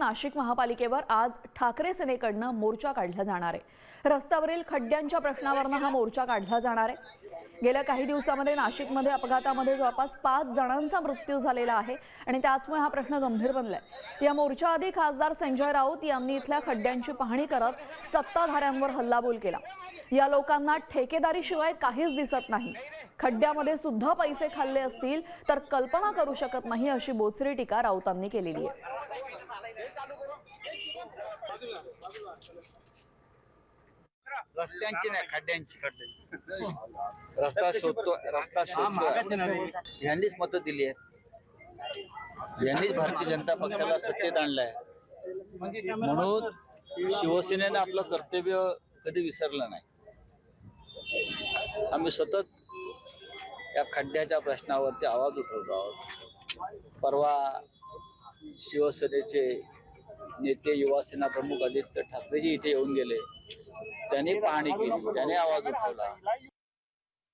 नाशिक महापालिकेवर आज ठाकरे सेनेकडनं मोर्चा काढला जाणार आहे। रस्त्यावरील खड्ड्यांच्या प्रश्नावरनं हा मोर्चा काढला जाणार आहे। गेल्या काही दिवसांमध्ये नाशिकमध्ये अपघातामध्ये जवळपास 5 जणांचा मृत्यू झालेला आहे आणि त्याचमुळे हा प्रश्न गंभीर बनलाय। या मोर्चाआधी खासदार संजय राऊत यांनी इथल्या खड्ड्यांची पाहणी करत सत्ताधाऱ्यांवर हल्लाबोल केला। या लोकांना ठेकेदारीशिवाय काहीच दिसत नाही, खड्ड्यामध्ये सुद्धा पैसे खाल्ले असतील तर कल्पना करू शकत नाही, अशी बोचरी टीका राऊतांनी केलेली आहे। रस्त्यांची नाही, खड्ड्यांची रस्ता शोधतो यांनीच मतं दिली आहेत, यांनीच भारतीय जनता पक्षाला सत्तेत आणलाय। म्हणून शिवसेनेनं आपलं कर्तव्य कधी विसरलं नाही। आम्ही सतत या खड्ड्याच्या प्रश्नावरती आवाज उठवतो आहोत। परवा शिवसेनेचे नेते युवासेना प्रमुख आदित्य ठाकरेजी इथे येऊन गेले, त्यांनी पाहणी केली, त्याने आवाज उठवला।